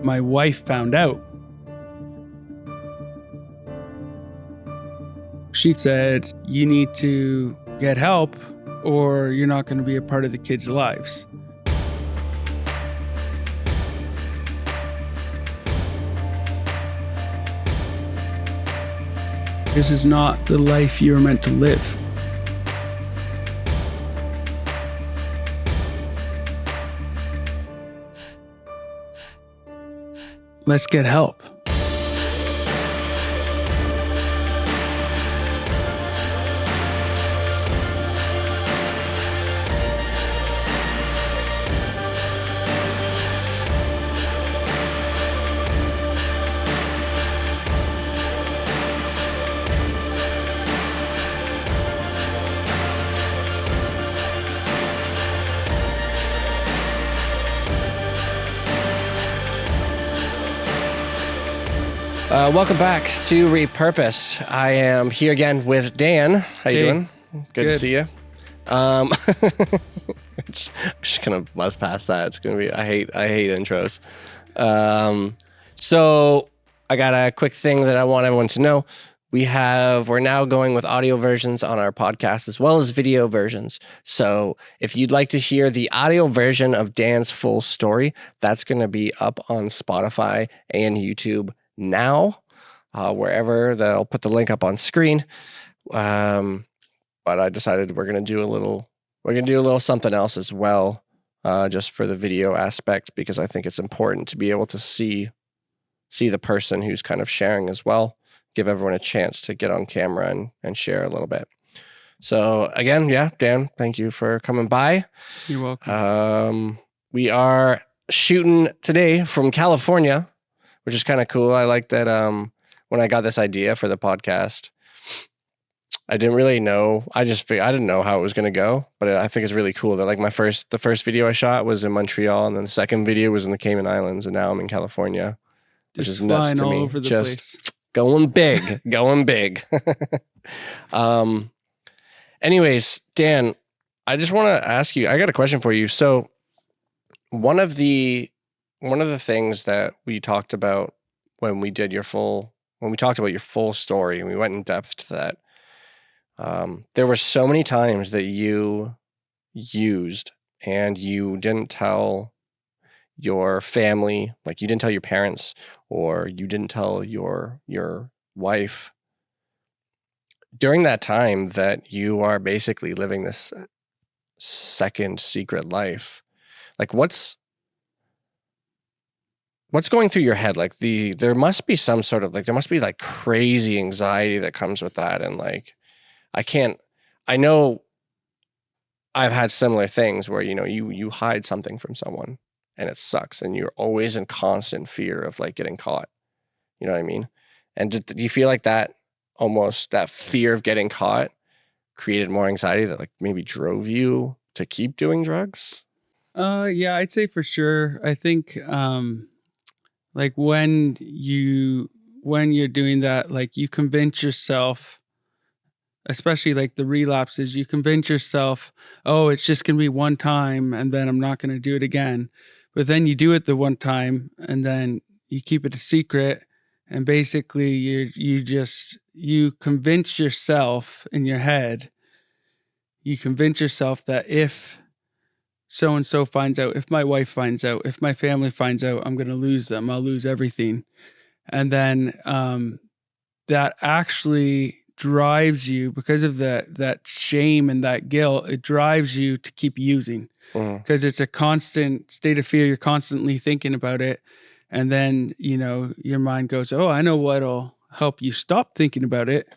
my wife found out. She said, you need to get help or you're not going to be a part of the kids' lives. This is not the life you were meant to live. Let's get help. Welcome back to Repurposed. I am here again with Dan. How you doing? Good to see you. Just gonna buzz past that. It's gonna be. I hate intros. So I got a quick thing that I want everyone to know. We're now going with audio versions on our podcast as well as video versions. So if you'd like to hear the audio version of Dan's full story, that's going to be up on Spotify and YouTube now, wherever. I'll put the link up on screen. But I decided we're going to do a little something else as well, just for the video aspect, because I think it's important to be able to see the person who's kind of sharing as well. Give everyone a chance to get on camera and share a little bit. So again, Dan, thank you for coming by. You're welcome. We are shooting today from California, which is kind of cool. I like that when I got this idea for the podcast, I didn't really know. I didn't know how it was going to go, but I think it's really cool that like the first video I shot was in Montreal, and then the second video was in the Cayman Islands, and now I'm in California, which is nuts to me. Over the place. Going big, going big. Anyways, Dan, I just want to ask you, I got a question for you. So one of the things that we talked about when we talked about your full story and we went in depth to that, there were so many times that you used and you didn't tell your family, like you didn't tell your parents or you didn't tell your wife during that time that you are basically living this second secret life. Like what's going through your head? Like there must be some sort of there must be like crazy anxiety that comes with that. And like, I know I've had similar things where, you hide something from someone and it sucks. And you're always in constant fear of like getting caught. You know what I mean? And do you feel like that fear of getting caught created more anxiety that like maybe drove you to keep doing drugs? Yeah, I'd say for sure. I think, like when you're doing that, like you convince yourself, especially like the relapses, you convince yourself, oh, it's just going to be one time and then I'm not going to do it again. But then you do it the one time and then you keep it a secret. And basically you convince yourself in your head, that if so-and-so finds out, if my wife finds out, if my family finds out, I'm going to lose them. I'll lose everything. And then that actually drives you, because of that shame and that guilt, it drives you to keep using, because it's a constant state of fear. You're constantly thinking about it. And then, your mind goes, oh, I know what'll help you stop thinking about it.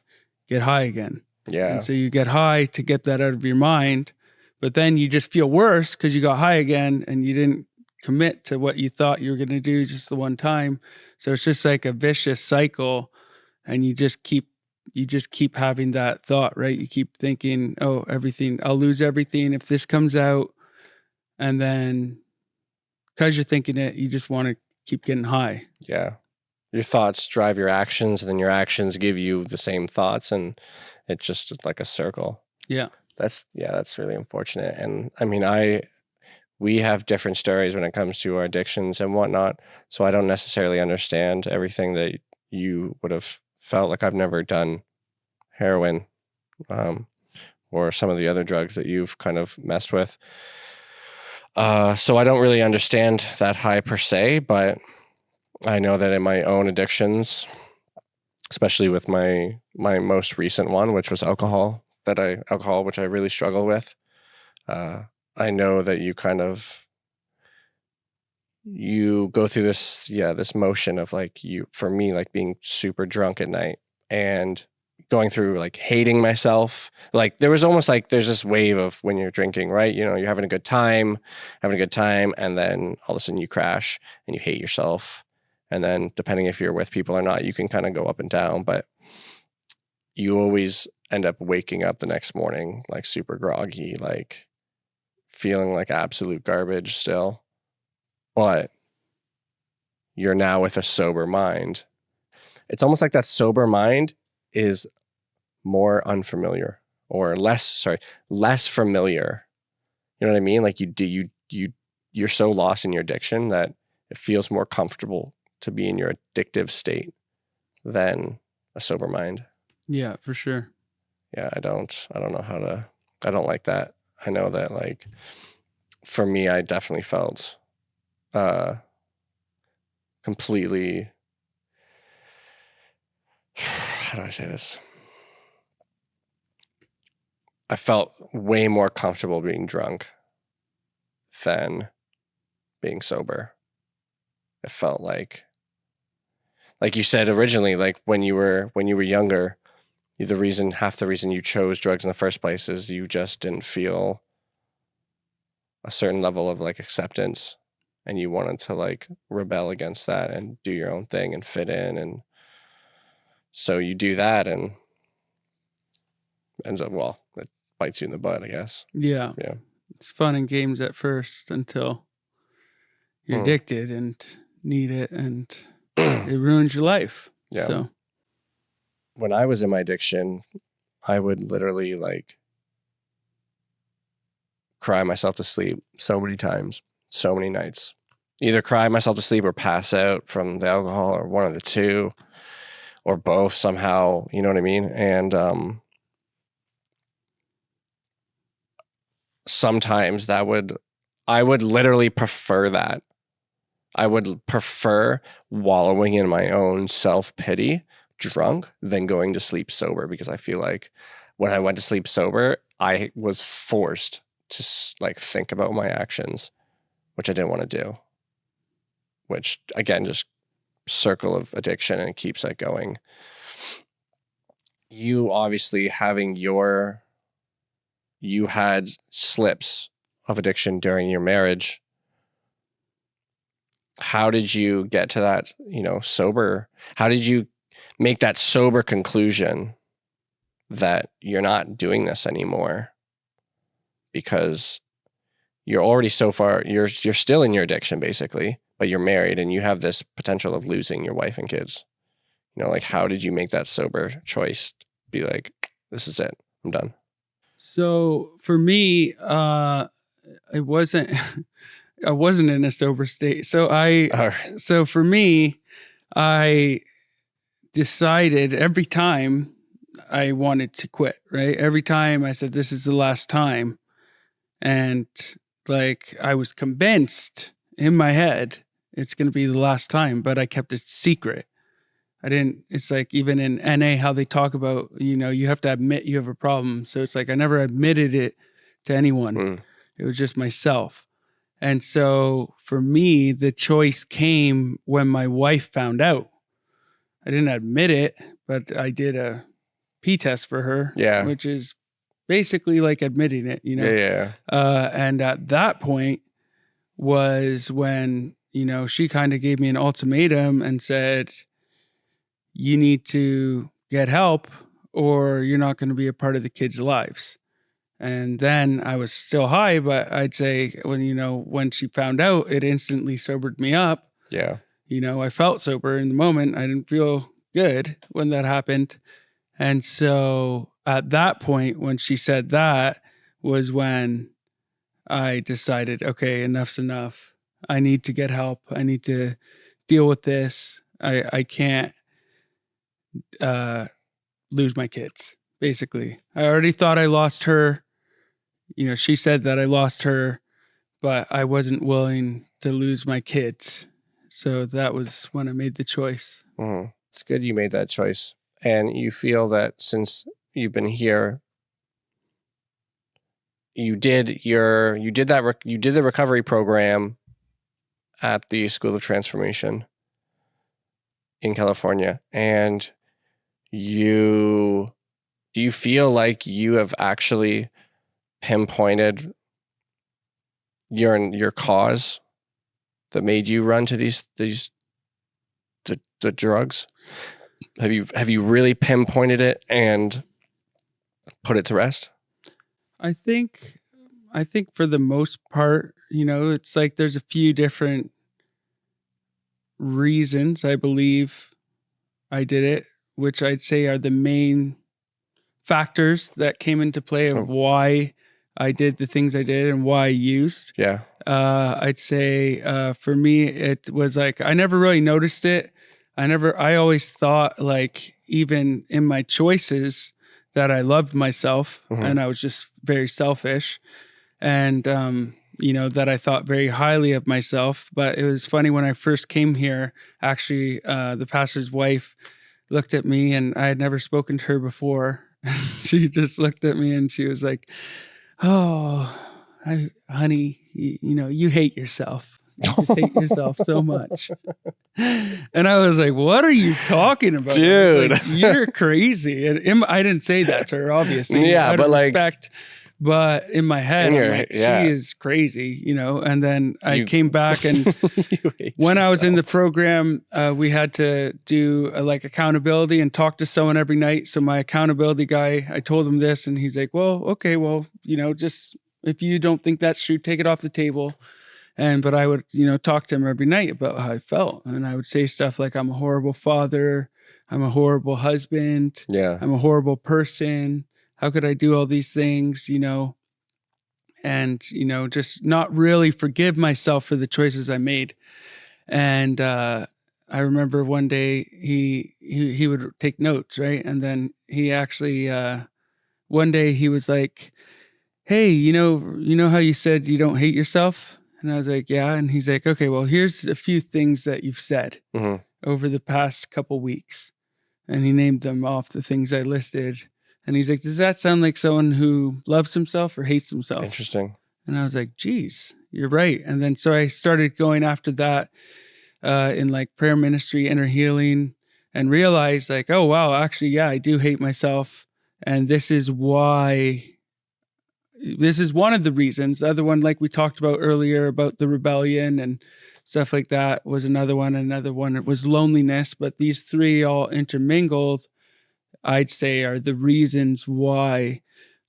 Get high again. Yeah. And so you get high to get that out of your mind. But then you just feel worse because you got high again and you didn't commit to what you thought you were going to do just the one time. So it's just like a vicious cycle, and you just keep having that thought, right? You keep thinking, oh, I'll lose everything if this comes out. And then because you're thinking it, you just want to keep getting high. Yeah. Your thoughts drive your actions, and then your actions give you the same thoughts, and it's just like a circle. Yeah. That's really unfortunate. And I mean, we have different stories when it comes to our addictions and whatnot. So I don't necessarily understand everything that you would have felt. Like, I've never done heroin or some of the other drugs that you've kind of messed with. So I don't really understand that high per se, but I know that in my own addictions, especially with my most recent one, which was alcohol, which I really struggle with. I know that you go through this motion of like, for me, like being super drunk at night and going through like hating myself. Like, there was almost like there's this wave of when you're drinking, right? You know, you're having a good time, and then all of a sudden you crash and you hate yourself. And then depending if you're with people or not, you can kind of go up and down, but you always end up waking up the next morning like super groggy, like feeling like absolute garbage still. But you're now with a sober mind. It's almost like that sober mind is more unfamiliar or less familiar. You know what I mean? Like, you're so lost in your addiction that it feels more comfortable to be in your addictive state than a sober mind. Yeah, for sure. Yeah, I don't like that. I know that, like, for me, I definitely felt completely, how do I say this? I felt way more comfortable being drunk than being sober. It felt like you said originally, like when you were younger, half the reason you chose drugs in the first place is you just didn't feel a certain level of like acceptance, and you wanted to like rebel against that and do your own thing and fit in, and so you do that and ends up, well, it bites you in the butt, I guess. Yeah. Yeah. It's fun and games at first until you're addicted and need it, and it ruins your life. Yeah. So when I was in my addiction, I would literally like cry myself to sleep so many times, so many nights. Either cry myself to sleep or pass out from the alcohol, or one of the two, or both somehow, you know what I mean? And sometimes I would literally prefer that. I would prefer wallowing in my own self-pity drunk than going to sleep sober, because I feel like when I went to sleep sober, I was forced to like think about my actions, which I didn't want to do, which again, just circle of addiction, and it keeps like going. You obviously you had slips of addiction during your marriage. How did you get to that, sober? How did you make that sober conclusion that you're not doing this anymore? Because you're already so far, you're still in your addiction basically, but you're married and you have this potential of losing your wife and kids. Like, how did you make that sober choice? Be like, this is it, I'm done. So for me, it wasn't. I wasn't in a sober state. So for me, I decided every time I wanted to quit, right? Every time I said, this is the last time. And like, I was convinced in my head, it's going to be the last time, but I kept it secret. It's like, even in NA, how they talk about, you have to admit you have a problem. So it's like, I never admitted it to anyone. It was just myself. And so for me, the choice came when my wife found out. I didn't admit it, but I did a P test for her, which is basically like admitting it, Yeah. And at that point was when, she kind of gave me an ultimatum and said, you need to get help or you're not going to be a part of the kids' lives. And then I was still high, but I'd say when she found out, it instantly sobered me up. Yeah. I felt sober in the moment. I didn't feel good when that happened. And so at that point, when she said that, was when I decided, okay, enough's enough. I need to get help. I need to deal with this. I can't lose my kids, basically. I already thought I lost her. She said that I lost her, but I wasn't willing to lose my kids. So that was when I made the choice. Mm-hmm. It's good you made that choice. And you feel that since you've been here, you did the recovery program at the School of Transformation in California. And do you feel like you have actually pinpointed your cause that made you run to the drugs? Have you really pinpointed it and put it to rest? I think for the most part, it's like there's a few different reasons I believe I did it, which I'd say are the main factors that came into play of why I did the things I did and why I used. Yeah. I'd say for me, it was like I never really noticed it. I always thought, like, even in my choices, that I loved myself, and I was just very selfish, and that I thought very highly of myself. But it was funny when I first came here, actually, the pastor's wife looked at me, and I had never spoken to her before. She just looked at me and she was like, "Oh, honey, you hate yourself. You just hate yourself so much." And I was like, "What are you talking about, dude? Like, you're crazy." And I didn't say that to her, obviously. Yeah, but like, respect. But in my head, I'm like, she is crazy, And then I came back, and when I was in the program, we had to do like accountability and talk to someone every night. So my accountability guy, I told him this, and he's like, "Well, okay, well, just if you don't think that's true, take it off the table." But I would, talk to him every night about how I felt. And I would say stuff like, I'm a horrible father. I'm a horrible husband. Yeah. I'm a horrible person. How could I do all these things, and, just not really forgive myself for the choices I made. And I remember one day he would take notes, right? And then he actually, one day he was like, "Hey, you know how you said you don't hate yourself?" And I was like, "Yeah." And he's like, "Okay, well, here's a few things that you've said over the past couple weeks." And he named them off, the things I listed. And he's like, "Does that sound like someone who loves himself or hates himself?" Interesting. And I was like, "Geez, you're right." And then so I started going after that in like prayer ministry, inner healing, and realized like, oh, wow, actually, yeah, I do hate myself. And this is why. This is one of the reasons. The other one, like we talked about earlier, about the rebellion and stuff like that, was another one. Another one, it was loneliness. But these three all intermingled, I'd say, are the reasons why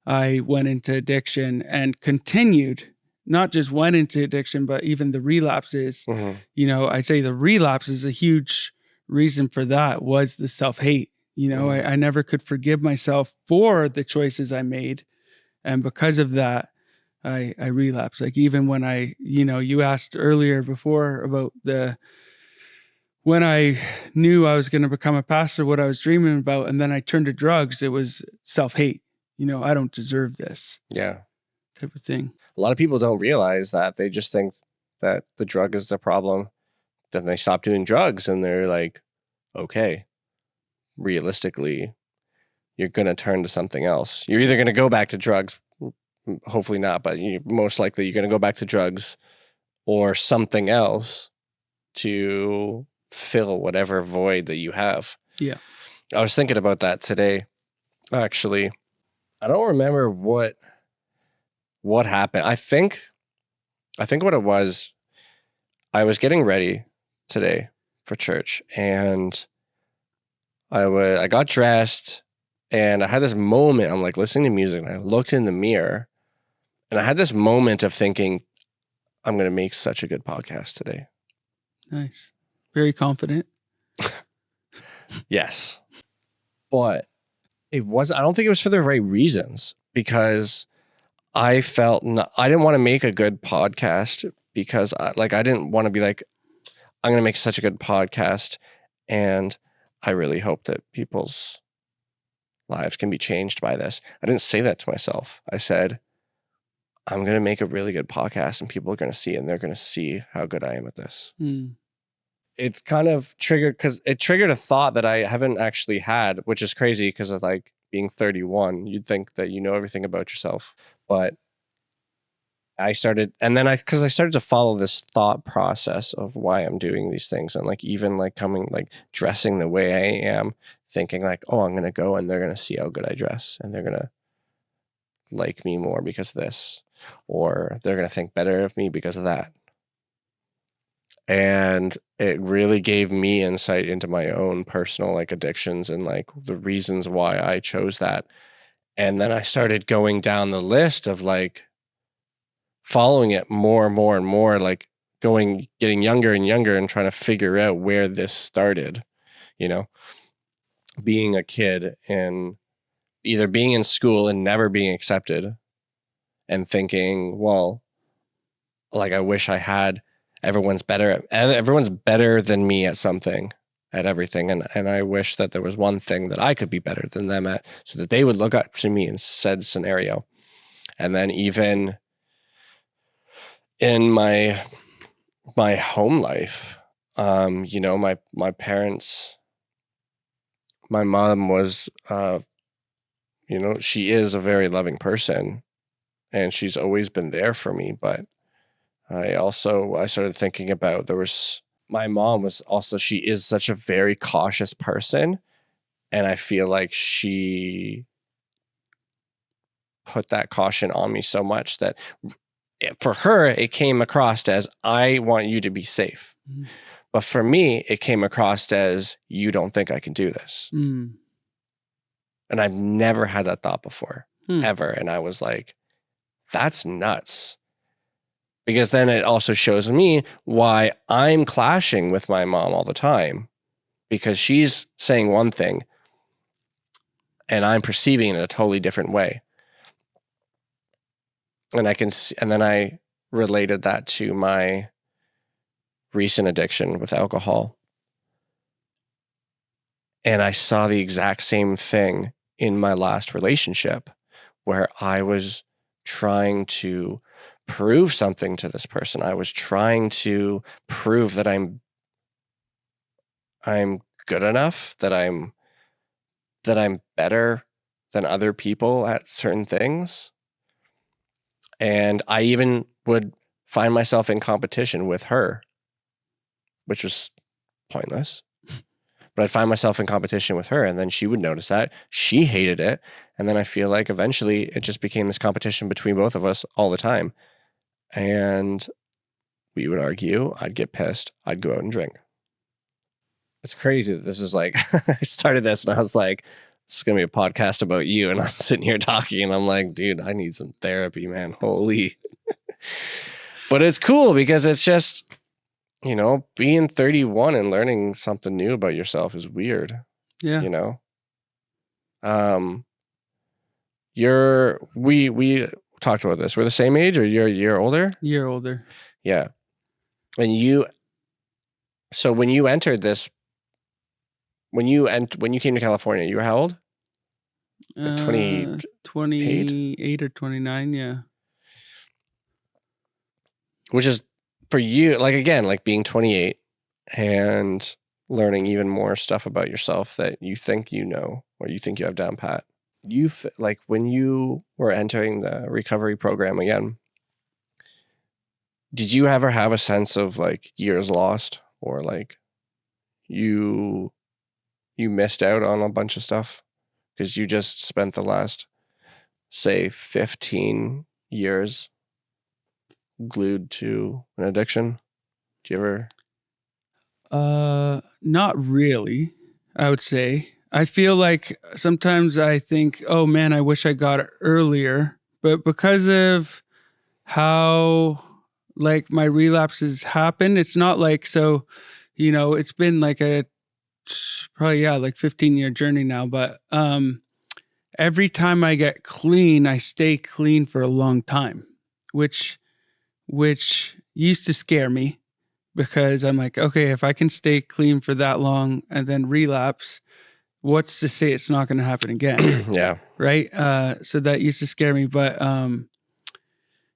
I went into addiction and continued. Not just went into addiction, but even the relapses. I'd say the relapse is a huge reason for that, was the self-hate. I never could forgive myself for the choices I made. And because of that, I relapsed. Like, even when you asked earlier before about when I knew I was going to become a pastor, what I was dreaming about, and then I turned to drugs, it was self-hate. I don't deserve this. Yeah. Type of thing. A lot of people don't realize that. They just think that the drug is the problem. Then they stop doing drugs and they're like, okay, realistically, you're going to turn to something else. You're either going to go back to drugs, hopefully not, but most likely you're going to go back to drugs or something else to fill whatever void that you have. Yeah. I was thinking about that today, actually. I don't remember what happened. I think what it was, I was getting ready today for church, and I got dressed, and I had this moment. I'm like listening to music, and I looked in the mirror, and I had this moment of thinking, I'm going to make such a good podcast today. Nice. Very confident. Yes. But I don't think it was for the right reasons, because I felt I didn't want to make a good podcast because I didn't want to be like, I'm going to make such a good podcast and I really hope that people's lives can be changed by this. I didn't say that to myself. I said, I'm going to make a really good podcast and people are going to see it and they're going to see how good I am at this. It's kind of triggered because it triggered a thought that I haven't actually had, which is crazy because of like being 31. You'd think that you know everything about yourself, but I started, and then because I started to follow this thought process of why I'm doing these things, and like even like coming, like dressing the way I am, thinking like, oh, I'm gonna go and they're gonna see how good I dress, and they're gonna like me more because of this, or they're gonna think better of me because of that. And it really gave me insight into my own personal like addictions and like the reasons why I chose that. And then I started going down the list of like following it more and more and more, like getting younger and younger and trying to figure out where this started, you know, being a kid and either being in school and never being accepted and thinking, well, like I wish I had, everyone's better than me at something, at everything. And I wish that there was one thing that I could be better than them at so that they would look up to me in said scenario. And then even in my home life, you know, my parents, my mom was, you know, she is a very loving person and she's always been there for me. But I started thinking about, my mom was also, she is such a very cautious person. And I feel like she put that caution on me so much that for her, it came across as, I want you to be safe. Mm. But for me, it came across as, you don't think I can do this. Mm. And I've never had that thought before, ever. And I was like, that's nuts. Because then it also shows me why I'm clashing with my mom all the time. Because she's saying one thing and I'm perceiving it in a totally different way. And and then I related that to my recent addiction with alcohol. And I saw the exact same thing in my last relationship where I was trying to prove something to this person. I was trying to prove that I'm good enough, that I'm better than other people at certain things. And I even would find myself in competition with her, which was pointless. But I'd find myself in competition with her, and then she would notice that. She hated it. And then I feel like eventually it just became this competition between both of us all the time. And we would argue. I'd get pissed. I'd go out and drink. It's crazy that this is like, I started this and I was like, this is going to be a podcast about you. And I'm sitting here talking and I'm like, dude, I need some therapy, man. Holy. But it's cool because it's just, you know, being 31 and learning something new about yourself is weird. Yeah. You know? We talked about this. We're the same age, or you're a year older? Year older. Yeah. And so when you entered this, when you came to California, you were how old? 28 or 29, yeah. Which is, for you, like, again, like being 28 and learning even more stuff about yourself that you think you know, or you think you have down pat. Like when you were entering the recovery program again, did you ever have a sense of like years lost, or like you missed out on a bunch of stuff because you just spent the last, say, 15 years glued to an addiction? Do you ever? Not really, I would say. I feel like sometimes I think, oh man, I wish I got it earlier. But because of how like my relapses happen, it's not like, so, you know, it's been like probably, yeah, like 15-year journey now. But every time I get clean, I stay clean for a long time, which used to scare me because I'm like, okay, if I can stay clean for that long and then relapse, what's to say it's not going to happen again? Yeah. Right. So that used to scare me, but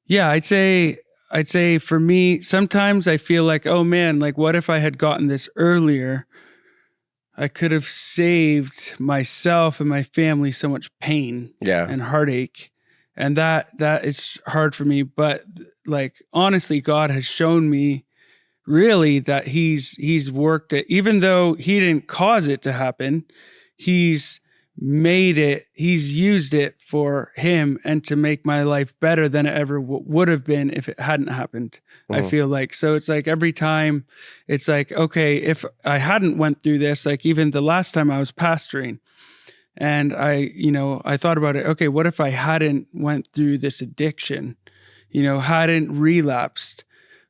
yeah, I'd say for me, sometimes I feel like, oh man, like what if I had gotten this earlier? I could have saved myself and my family so much pain and heartache. And that is hard for me. But like, honestly, God has shown me really that he's worked it, even though he didn't cause it to happen, he's used it for him and to make my life better than it ever would have been if it hadn't happened. I feel like, so it's like every time it's like, okay, if I hadn't went through this, like even the last time I was pastoring and I thought about it, okay, what if I hadn't went through this addiction, hadn't relapsed?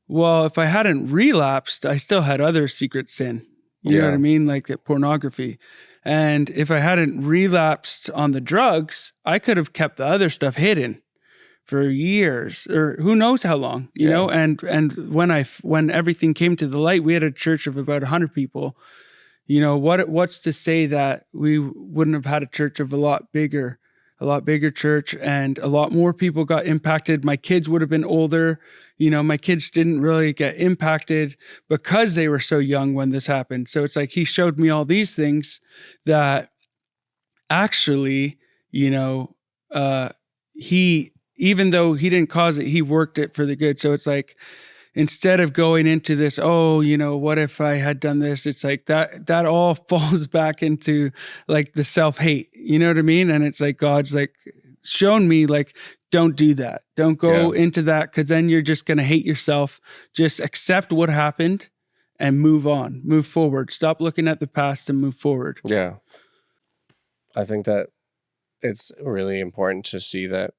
Well, if I hadn't relapsed, I still had other secret sin. You know what I mean? Like pornography. And if I hadn't relapsed on the drugs, I could have kept the other stuff hidden for years or who knows how long, you know? And when everything came to the light, we had a church of about 100 people. What's to say that we wouldn't have had a church of a lot bigger church, and a lot more people got impacted. My kids would have been older. My kids didn't really get impacted because they were so young when this happened. So it's like he showed me all these things that actually, he, even though he didn't cause it, he worked it for the good. So it's like, instead of going into this, what if I had done this? It's like that all falls back into like the self-hate, you know what I mean? And it's like, God's like shown me like, don't do that. Don't go into that, because then you're just going to hate yourself. Just accept what happened and move on, move forward. Stop looking at the past and move forward. Yeah. I think that it's really important to see that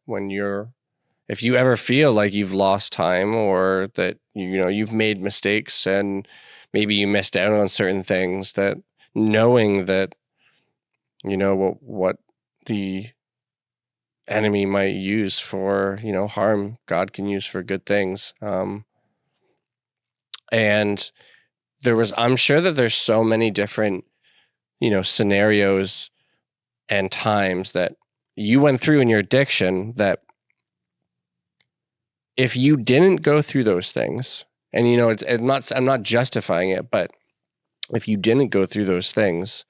if you ever feel like you've lost time or that, you've made mistakes and maybe you missed out on certain things, that knowing that, what the enemy might use for, harm, God can use for good things. And I'm sure that there's so many different, scenarios and times that you went through in your addiction that if you didn't go through those things, and I'm not justifying it, but if you didn't go through those things,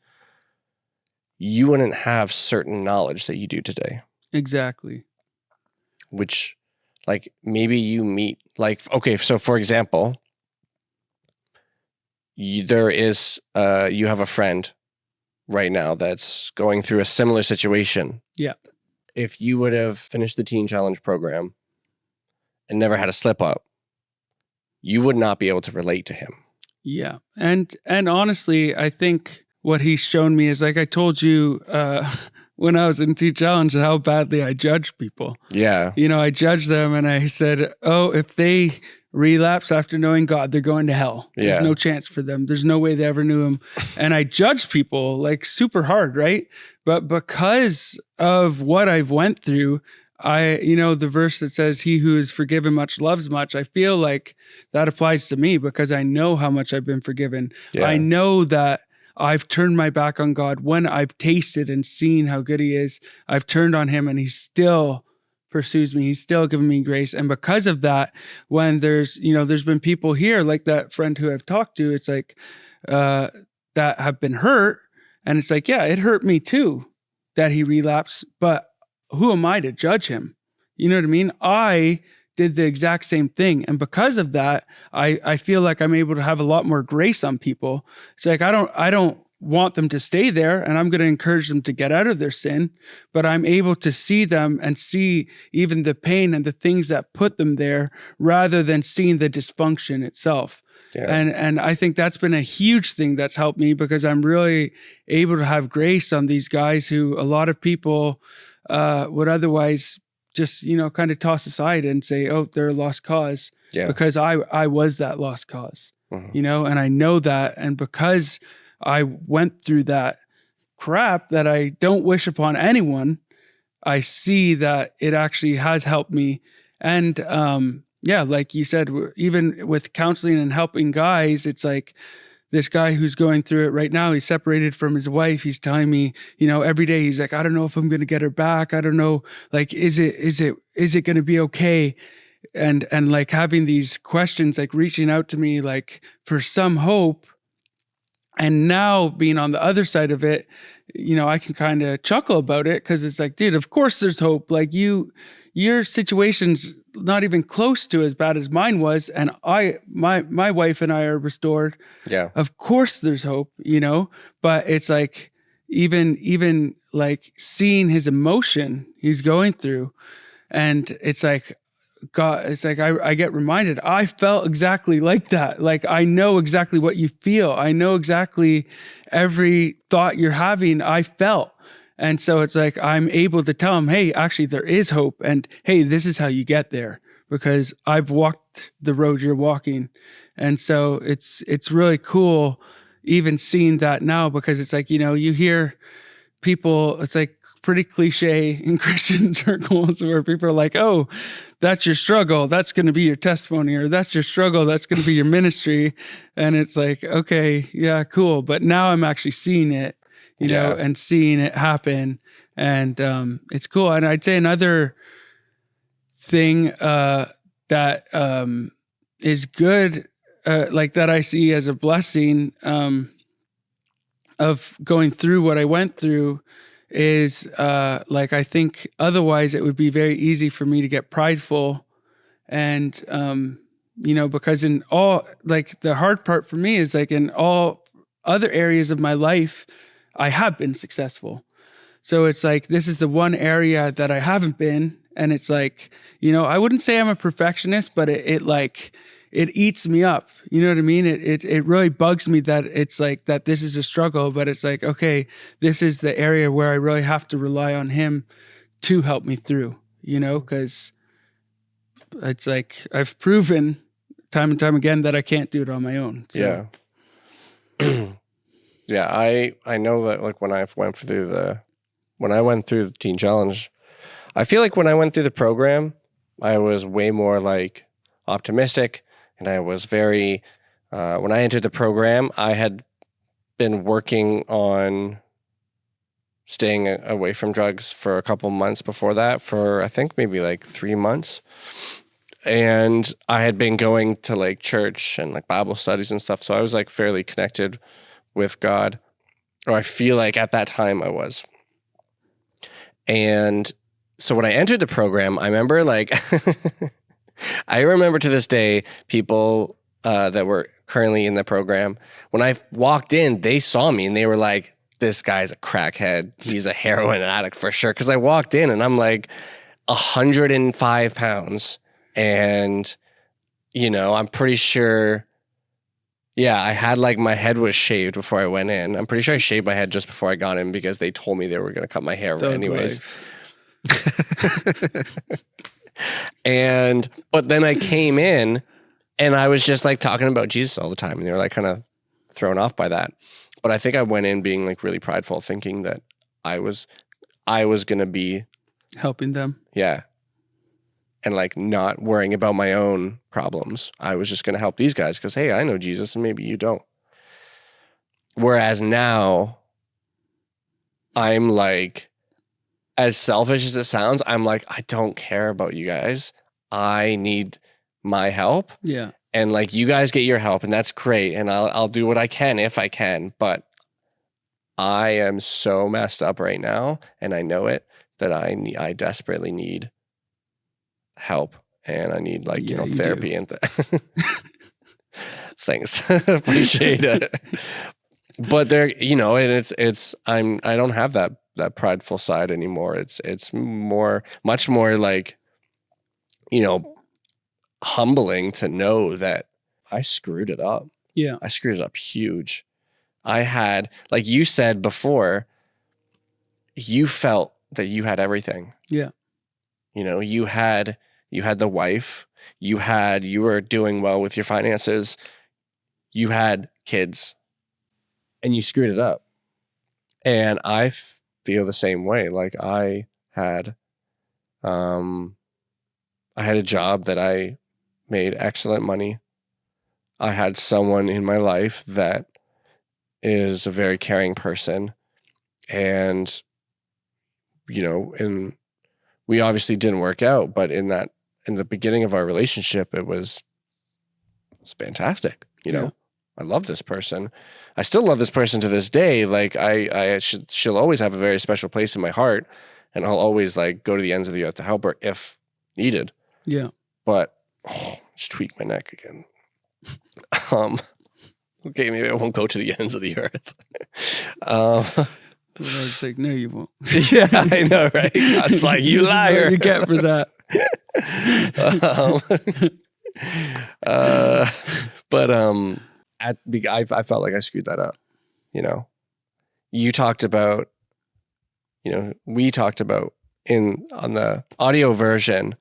you wouldn't have certain knowledge that you do today. Exactly. Which, like, maybe you meet, like, okay, so for example, you have a friend right now that's going through a similar situation. Yeah. If you would have finished the Teen Challenge program and never had a slip up, you would not be able to relate to him. Yeah. And honestly, I think what he's shown me is, like I told you when I was in Teen Challenge, how badly I judged people. Yeah. I judged them and I said, oh, if they relapse after knowing God, they're going to hell. There's no chance for them. There's no way they ever knew him. And I judged people like super hard, right? But because of what I've went through, the verse that says, he who is forgiven much loves much, I feel like that applies to me because I know how much I've been forgiven. Yeah. I know that I've turned my back on God when I've tasted and seen how good he is. I've turned on him and he still pursues me. He's still giving me grace. And because of that, when there's been people here like that friend who I've talked to, it's like, that have been hurt. And it's like, yeah, it hurt me too that he relapsed, but who am I to judge him? You know what I mean? I did the exact same thing. And because of that, I feel like I'm able to have a lot more grace on people. It's like, I don't want them to stay there, and I'm going to encourage them to get out of their sin, but I'm able to see them and see even the pain and the things that put them there rather than seeing the dysfunction itself. Yeah. And I think that's been a huge thing that's helped me, because I'm really able to have grace on these guys who a lot of people would otherwise just, kind of toss aside and say, oh, they're a lost cause. Yeah. Because I was that lost cause, and I know that. And because I went through that crap that I don't wish upon anyone, I see that it actually has helped me. And yeah, like you said, even with counseling and helping guys, it's like this guy who's going through it right now, he's separated from his wife. He's telling me, every day he's like, I don't know if I'm going to get her back. I don't know. Like, is it going to be okay? And like having these questions, like reaching out to me, like for some hope. And now being on the other side of it, I can kind of chuckle about it because it's like, dude, of course there's hope. Like your situation's not even close to as bad as mine was. And my wife and I are restored. Yeah. Of course there's hope, but it's like, even like seeing his emotion he's going through, and it's like, God, it's like I get reminded, I felt exactly like that. Like, I know exactly what you feel. I know exactly every thought you're having, I felt. And so it's like, I'm able to tell him, hey, actually there is hope. And hey, this is how you get there, because I've walked the road you're walking. And so it's really cool even seeing that now, because it's like, you hear people, it's like pretty cliche in Christian circles where people are like, oh, that's your struggle, that's going to be your testimony, or that's your struggle, that's going to be your ministry. And it's like, okay, yeah, cool. But now I'm actually seeing it, and seeing it happen. And it's cool. And I'd say another thing that is good, like that I see as a blessing of going through what I went through, is like, I think otherwise it would be very easy for me to get prideful. And because in all, like, the hard part for me is like in all other areas of my life I have been successful. So it's like, this is the one area that I haven't been. And it's like, I wouldn't say I'm a perfectionist, but it eats me up. You know what I mean? It really bugs me that it's like that this is a struggle, but it's like, okay, this is the area where I really have to rely on him to help me through, because it's like, I've proven time and time again that I can't do it on my own. So. Yeah. Yeah. I know that, like, when I went through the Teen Challenge, I feel like when I went through the program, I was way more like optimistic. And I was very, when I entered the program, I had been working on staying away from drugs for a couple months before that, for I think maybe like 3 months. And I had been going to like church and like Bible studies and stuff. So I was like fairly connected with God, or I feel like at that time I was. And so when I entered the program, I remember like, I remember to this day, people that were currently in the program, when I walked in, they saw me and they were like, this guy's a crackhead. He's a heroin addict for sure. Because I walked in and I'm like 105 pounds. And, I'm pretty sure, I had like, my head was shaved before I went in. I'm pretty sure I shaved my head just before I got in because they told me they were going to cut my hair anyways. But then I came in and I was just like talking about Jesus all the time, and they were like kind of thrown off by that. But I think I went in being like really prideful, thinking that I was going to be helping them. Yeah. And like not worrying about my own problems. I was just going to help these guys because, hey, I know Jesus and maybe you don't. Whereas now I'm like, as selfish as it sounds, I'm like, I don't care about you guys. I need my help. Yeah. And like, you guys get your help and that's great. And I'll do what I can if I can. But I am so messed up right now. And I know it, that I desperately need help. And I need like, therapy and thanks. Appreciate it. But there, and I don't have that prideful side anymore. It's much more like, humbling to know that I screwed it up. Yeah. I screwed it up huge. I had, like you said before, you felt that you had everything. Yeah. You had the wife, you were doing well with your finances, you had kids, and you screwed it up. And I feel the same way. Like I had. I had a job that I made excellent money. I had someone in my life that is a very caring person. And, and we obviously didn't work out, but in the beginning of our relationship, it was fantastic. I love this person. I still love this person to this day. Like she'll always have a very special place in my heart, and I'll always like go to the ends of the earth to help her if needed. Yeah. But just tweak my neck again. Okay, maybe I won't go to the ends of the earth. I was like, no, you won't. Yeah, I know, right? I was like, you liar. You get for that. But I felt like I screwed that up. You talked about, we talked about on the audio version,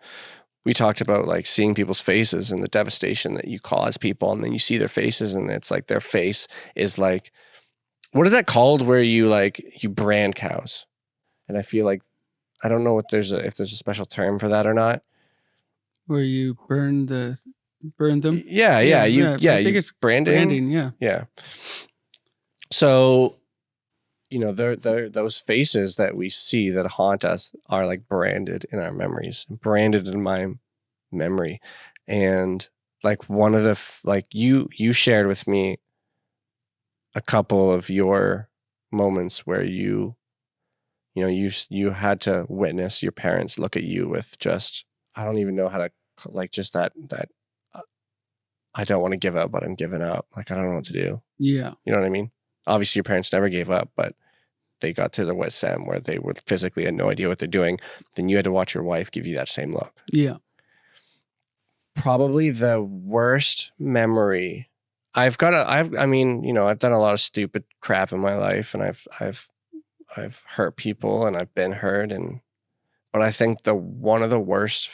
we talked about like seeing people's faces and the devastation that you cause people, and then you see their faces and it's like their face is like, what is that called where you brand cows? And I feel like, I don't know if there's a special term for that or not. Where you burn them? Yeah. I think it's branding. Yeah. So, those faces that we see that haunt us are like branded in our memories, branded in my memory. And like one of the, you shared with me a couple of your moments where you had to witness your parents look at you with just, I don't even know how to, like, just that I don't want to give up, but I'm giving up. Like, I don't know what to do. Yeah. You know what I mean? Obviously, your parents never gave up, but they got to the wit's end where they would physically had no idea what they're doing. Then you had to watch your wife give you that same look. Yeah. Probably the worst memory. I've done a lot of stupid crap in my life, and I've hurt people and I've been hurt, but I think one of the worst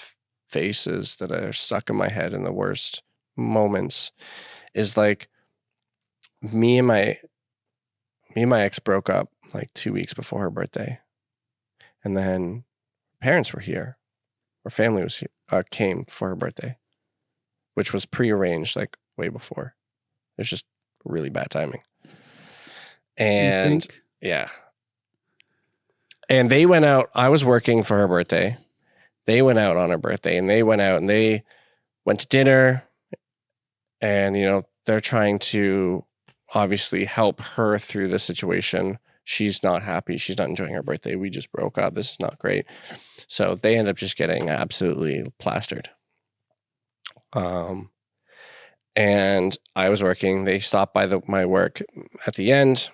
faces that are stuck in my head and the worst moments is like me and my ex broke up like 2 weeks before her birthday, and then parents were here, her family was here, came for her birthday, which was prearranged like way before. It was just really bad timing. And yeah. And they went out. I was working for her birthday. They went out on her birthday, and they went out and they went to dinner, and, they're trying to obviously help her through the situation. She's not happy. She's not enjoying her birthday. We just broke up. This is not great. So they end up just getting absolutely plastered. And I was working. They stopped by my work at the end,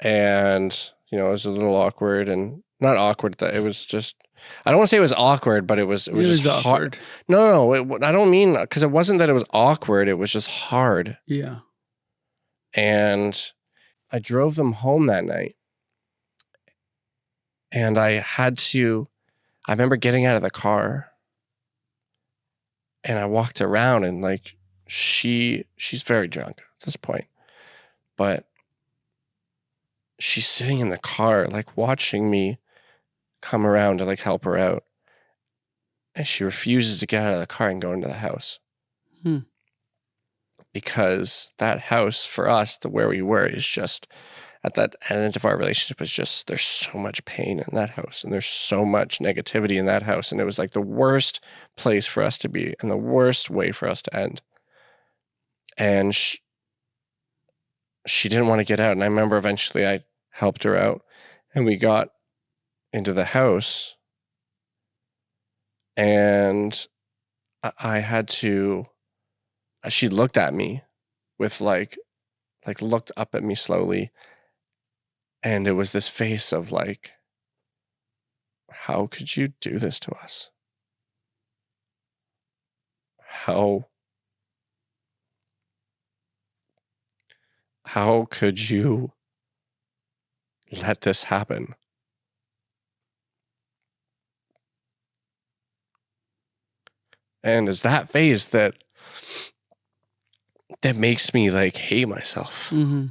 and, it was a little awkward, and not awkward. That it was just, I don't want to say it was awkward, but it was just awkward. Hard. No, I don't mean, because it wasn't that it was awkward. It was just hard. Yeah. And I drove them home that night, and I remember getting out of the car, and I walked around, and like, she's very drunk at this point, but she's sitting in the car, like watching me come around to like help her out. And she refuses to get out of the car and go into the house. Because that house for us, where we were, is just at that end of our relationship, is just, there's so much pain in that house, and there's so much negativity in that house. And it was like the worst place for us to be and the worst way for us to end. And she didn't want to get out. And I remember eventually I helped her out, and we got into the house, and I had to, she looked at me with like looked up at me slowly. And it was this face of like, how could you do this to us? How could you let this happen? And it's that phase that makes me like hate myself. Mm-hmm.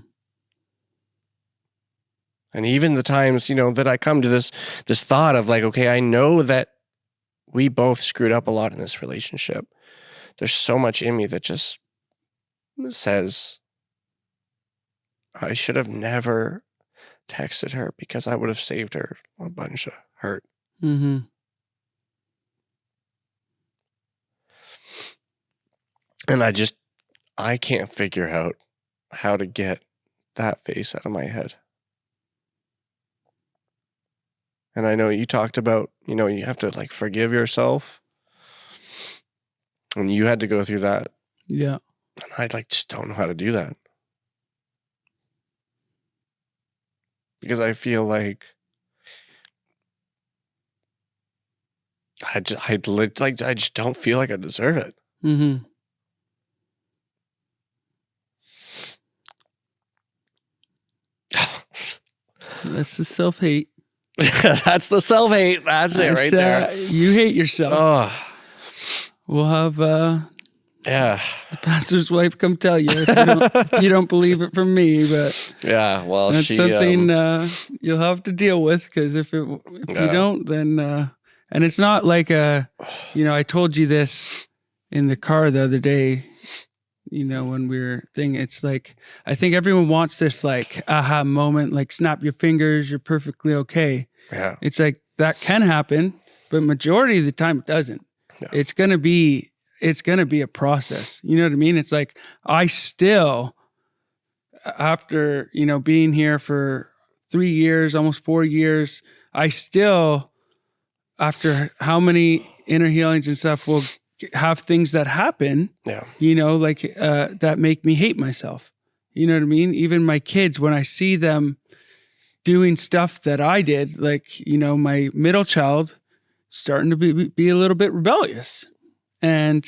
And even the times, that I come to this thought of like, okay, I know that we both screwed up a lot in this relationship. There's so much in me that just says I should have never texted her because I would have saved her a bunch of hurt. Mm-hmm. And I can't figure out how to get that face out of my head. And I know you talked about, you have to like forgive yourself. And you had to go through that. Yeah. And I just don't know how to do that. Because I feel like I just don't feel like I deserve it. Mm-hmm. That's the self-hate. That's the self-hate. That's it right there. You hate yourself. Oh. We'll have the pastor's wife come tell you if you don't believe it from me, but yeah, well, that's something you'll have to deal with, because if you don't, then and it's not like I told you this in the car the other day, when we were it's like I think everyone wants this like aha moment, like snap your fingers, you're perfectly okay. Yeah, it's like that can happen, but majority of the time it doesn't. Yeah. It's gonna be a process. You know what I mean? It's like I still, after being here for 3 years, almost 4 years, I still, after how many inner healings and stuff, will have things that happen. Yeah. That make me hate myself. You know what I mean? Even my kids, when I see them doing stuff that I did, like my middle child starting to be a little bit rebellious. And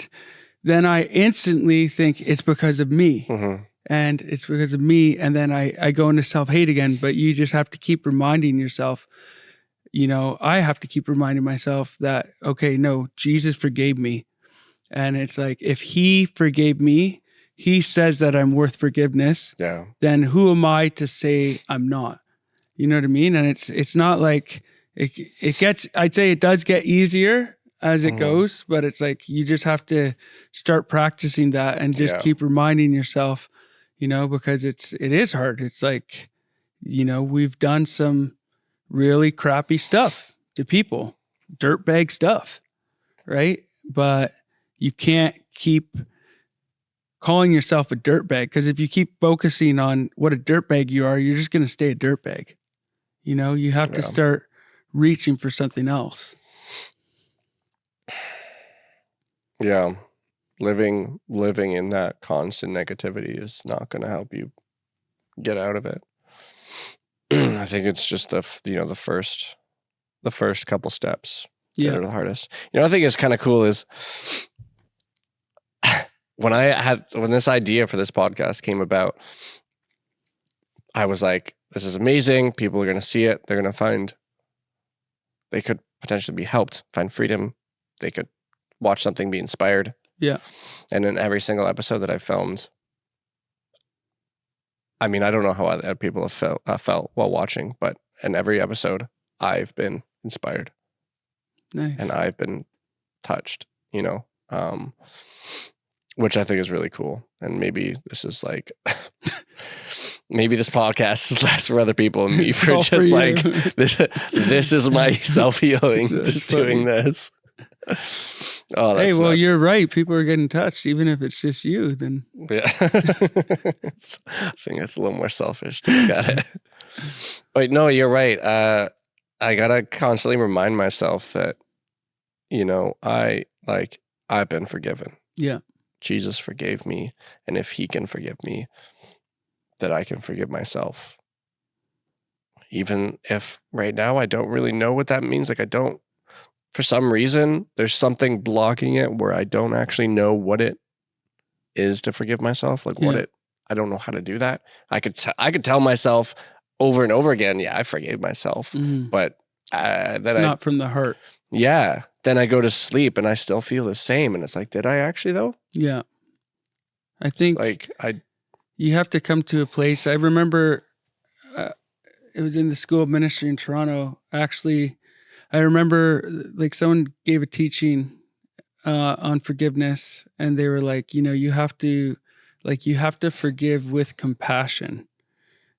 then I instantly think it's because of me. Mm-hmm. And it's because of me. And then I go into self-hate again. But you just have to keep reminding yourself, I have to keep reminding myself that, okay, no, Jesus forgave me. And it's like, if he forgave me, he says that I'm worth forgiveness. Yeah. Then who am I to say I'm not? You know what I mean? And it's not like it gets, I'd say it does get easier as it goes, but it's like you just have to start practicing that and just keep reminding yourself, because it is hard. It's like, we've done some really crappy stuff to people, dirtbag stuff, right? But you can't keep calling yourself a dirtbag, because if you keep focusing on what a dirtbag you are, you're just going to stay a dirtbag. You have to start reaching for something else. Yeah. Living in that constant negativity is not going to help you get out of it. I think it's just the first couple steps that are the hardest. I think it's kind of cool is when this idea for this podcast came about, I was like, this is amazing. People are going to see it. They're going to they could potentially be helped, find freedom. They could watch something, be inspired. Yeah. And in every single episode that I filmed, I mean, I don't know how other people have felt while watching, but in every episode, I've been inspired. Nice. And I've been touched, which I think is really cool. And maybe this is like, maybe this podcast is less for other people and me for just for like, this is my self-healing, just funny. Doing this. Oh, hey, well, nuts. You're right. People are getting touched, even if it's just you. Then yeah, I think it's a little more selfish to look at it. Wait, no, you're right. I gotta constantly remind myself that, I've been forgiven. Yeah, Jesus forgave me, and if He can forgive me, that I can forgive myself. Even if right now I don't really know what that means. Like I don't. For some reason, there's something blocking it where I don't actually know what it is to forgive myself. Like I don't know how to do that. I could tell myself over and over again, yeah, I forgave myself, but it's not from the heart. Yeah. Then I go to sleep and I still feel the same. And it's like, did I actually though? Yeah. I think you have to come to a place. I remember it was in the School of Ministry in Toronto. Actually, I remember like someone gave a teaching on forgiveness, and they were like, you have to forgive with compassion.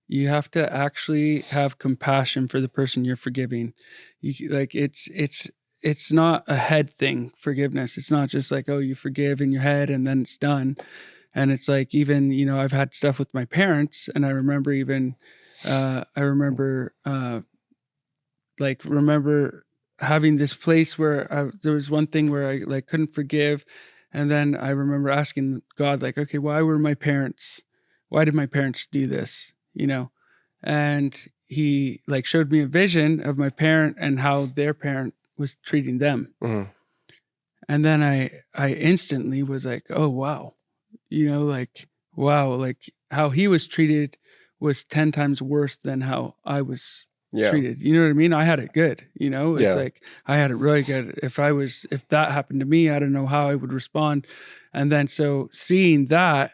You have to actually have compassion for the person you're forgiving. It's not a head thing, forgiveness. It's not just like, oh, you forgive in your head and then it's done. And it's like, even, I've had stuff with my parents, and I remember remember having this place where there was one thing where I like couldn't forgive. And then I remember asking God, like, okay, why did my parents do this? And he like showed me a vision of my parent and how their parent was treating them. Mm-hmm. And then I instantly was like, oh, wow. Wow, like how he was treated was 10 times worse than how I was treated. You know what I mean? I had it good, it's like I had it really good. If that happened to me, I don't know how I would respond. And then so seeing that,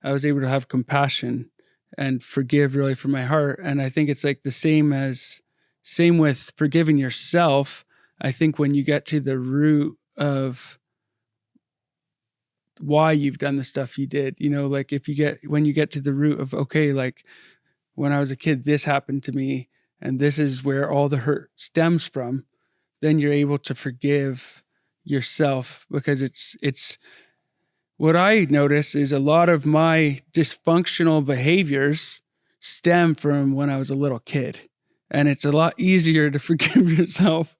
I was able to have compassion and forgive really from my heart. And I think it's like the same with forgiving yourself. I think when you get to the root of why you've done the stuff you did, like when you get to the root of, okay, like when I was a kid, this happened to me, and this is where all the hurt stems from, then you're able to forgive yourself. Because it's what I notice is a lot of my dysfunctional behaviors stem from when I was a little kid. And it's a lot easier to forgive yourself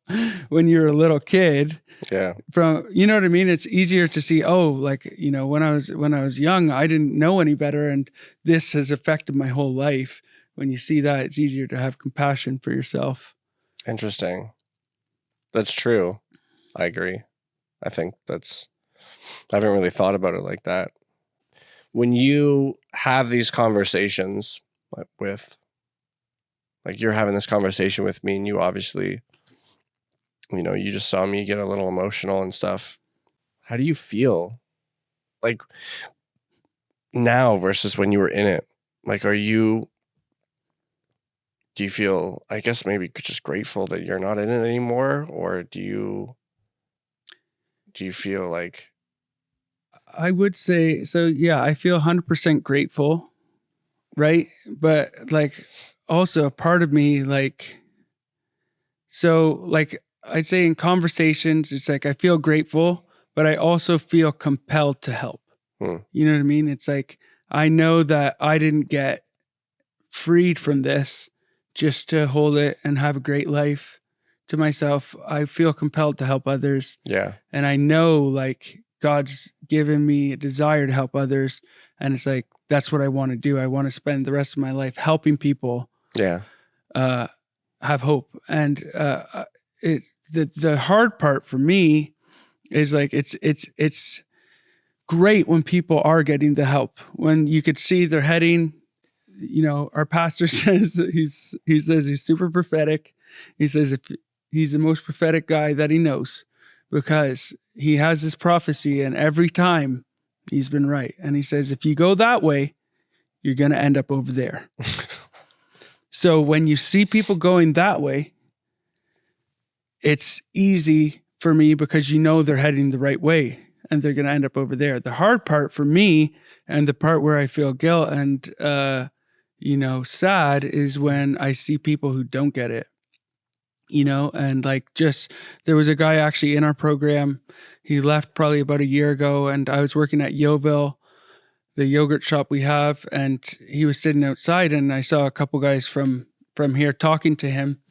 when you're a little kid. Yeah. You know what I mean? It's easier to see, oh, like, when I was young, I didn't know any better, and this has affected my whole life. When you see that, it's easier to have compassion for yourself. Interesting. That's true. I agree. I think I haven't really thought about it like that. When you have these conversations with, like you're having this conversation with me, and you obviously, you just saw me get a little emotional and stuff. How do you feel like now versus when you were in it? Like, do you feel, I guess, maybe just grateful that you're not in it anymore? Or do you feel like... I would say, so yeah, I feel 100% grateful. Right. But like also a part of me, like, so like I'd say in conversations, it's like I feel grateful, but I also feel compelled to help. You know what I mean? It's like I know that I didn't get freed from this just to hold it and have a great life to myself. I feel compelled to help others. Yeah. And I know like God's given me a desire to help others. And it's like, that's what I want to do. I want to spend the rest of my life helping people. Yeah. Have hope. And it's the hard part for me is like it's great when people are getting the help, when you could see they're heading. Our pastor says he says he's super prophetic. He says if he's the most prophetic guy that he knows, because he has this prophecy, and every time he's been right. And he says if you go that way, you're going to end up over there. So when you see people going that way, it's easy for me because they're heading the right way and they're going to end up over there. The hard part for me, and the part where I feel guilt and, sad, is when I see people who don't get it, and like there was a guy actually in our program. He left probably about a year ago, and I was working at Yeovil, the yogurt shop we have, and he was sitting outside, and I saw a couple guys from here talking to him,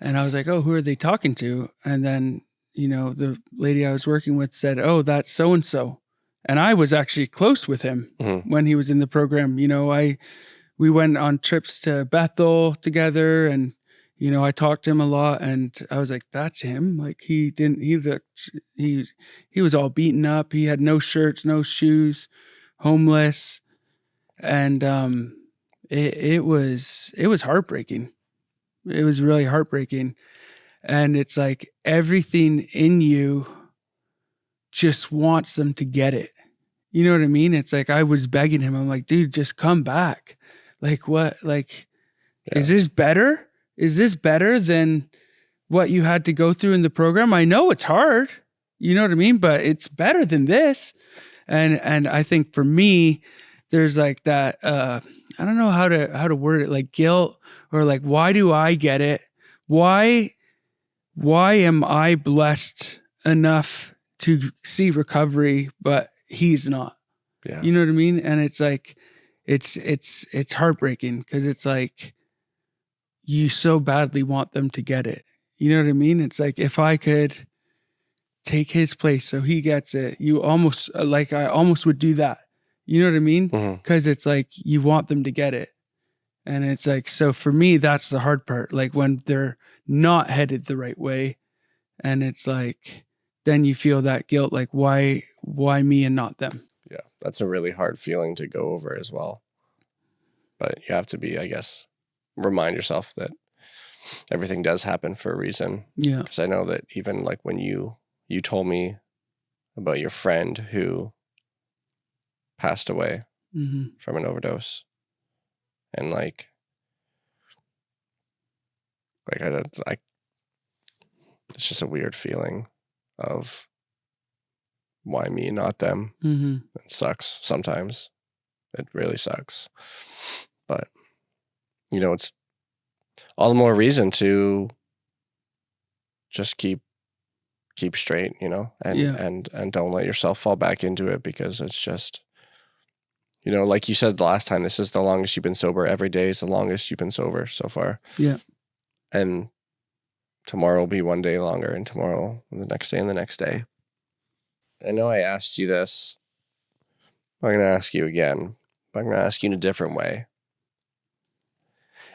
and I was like, oh, who are they talking to? And then, the lady I was working with said, oh, that's so-and-so. And I was actually close with him when he was in the program. We went on trips to Bethel together, and, I talked to him a lot, and I was like, that's him. Like he was all beaten up. He had no shirts, no shoes, homeless. And it was heartbreaking. It was really heartbreaking. And it's like everything in you just wants them to get it. You know what I mean? It's like I was begging him. I'm like, dude, just come back. Like what? Like Yeah. Is this better? Is this better than what you had to go through in the program? I know it's hard, you know what I mean? But it's better than this. And I think for me, there's like that, I don't know how to word it, like guilt, or like, why do I get it? Why am I blessed enough to see recovery, but he's not? Yeah. You know what I mean? And it's like, it's heartbreaking, because it's like, you so badly want them to get it. You know what I mean? It's like, if I could take his place so he gets it, you almost, like, I almost would do that. You know what I mean? Because it's like, you want them to get it. And it's like, so for me, that's the hard part. Like, when they're not headed the right way, and it's like, then you feel that guilt, like, why me and not them? Yeah. That's a really hard feeling to go over as well. But you have to be, I guess, remind yourself that everything does happen for a reason. Yeah. Because I know that even like when you told me about your friend who passed away from an overdose, and like it's just a weird feeling of why me, not them. It sucks sometimes. It really sucks. But it's all the more reason to just keep straight, and don't let yourself fall back into it, because it's just, like you said the last time, this is the longest you've been sober. Every day is the longest you've been sober so far. Yeah. And tomorrow will be one day longer, and tomorrow, and the next day, and the next day. I know I asked you this. I'm going to ask you again. I'm going to ask you in a different way.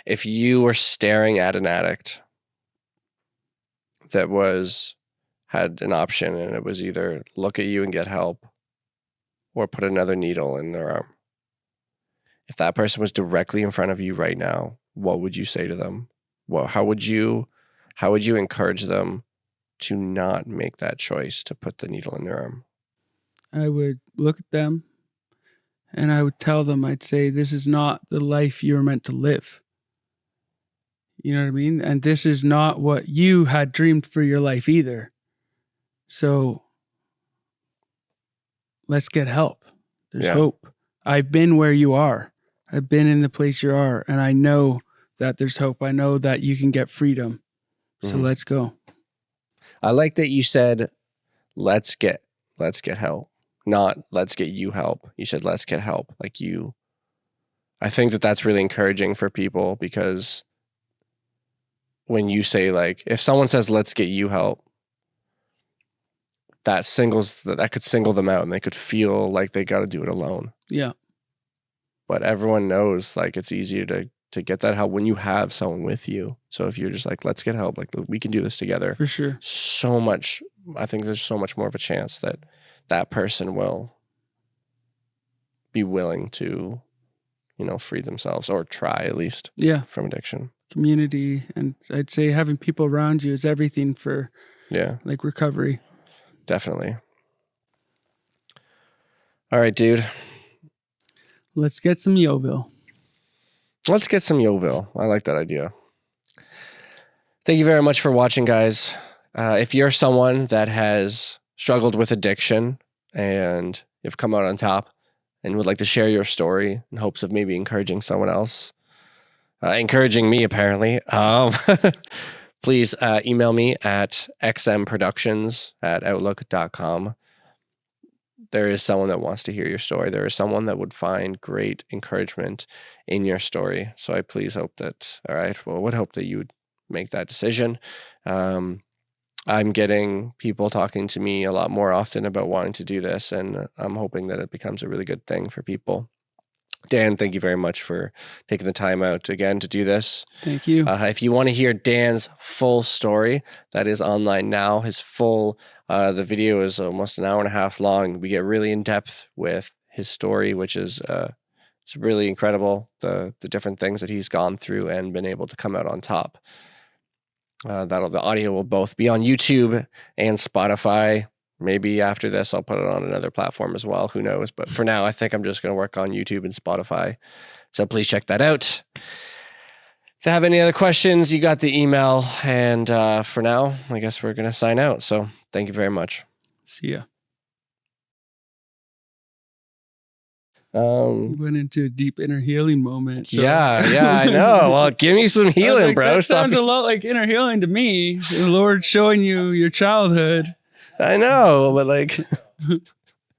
If you were staring at an addict that had an option, and it was either look at you and get help or put another needle in their arm, if that person was directly in front of you right now, what would you say to them? How would you encourage them to not make that choice to put the needle in their arm? I would look at them and I would tell them, I'd say, this is not the life you were meant to live. You know what I mean? And this is not what you had dreamed for your life either. So let's get help. There's hope. I've been where you are. I've been in the place you are, and I know that there's hope. I know that you can get freedom. So let's go. I like that you said, let's get help, not let's get you help. You said, let's get help. I think that that's really encouraging for people, because when you say, like, if someone says, let's get you help, that could single them out, and they could feel like they got to do it alone. Yeah. But everyone knows, like, it's easier to get that help when you have someone with you. So if you're just like, let's get help, like, we can do this together. For sure. I think there's so much more of a chance that that person will be willing to, free themselves, or try at least. Yeah. From addiction. Community. And I'd say having people around you is everything for like recovery. Definitely. All right, dude. Let's get some Yeovil. Let's get some Yeovil. I like that idea. Thank you very much for watching, guys. If you're someone that has struggled with addiction and you've come out on top and would like to share your story in hopes of maybe encouraging someone else, encouraging me apparently, please email me at xmproductions@outlook.com. There is someone that wants to hear your story. There is someone that would find great encouragement in your story. So I would hope that you would make that decision. I'm getting people talking to me a lot more often about wanting to do this, and I'm hoping that it becomes a really good thing for people. Dan, thank you very much for taking the time out again to do this. Thank you. If you want to hear Dan's full story, that is online now. His full, the video is almost an hour and a half long. We get really in depth with his story, which is it's really incredible. The different things that he's gone through and been able to come out on top. The audio will both be on YouTube and Spotify. Maybe after this, I'll put it on another platform as well. Who knows? But for now, I think I'm just going to work on YouTube and Spotify. So please check that out. If you have any other questions, you got the email. And for now, I guess we're going to sign out. So thank you very much. See ya. We went into a deep inner healing moment. So. Yeah, I know. Well, give me some healing, like, bro. That sounds a lot like inner healing to me. The Lord showing you your childhood. I know, but like...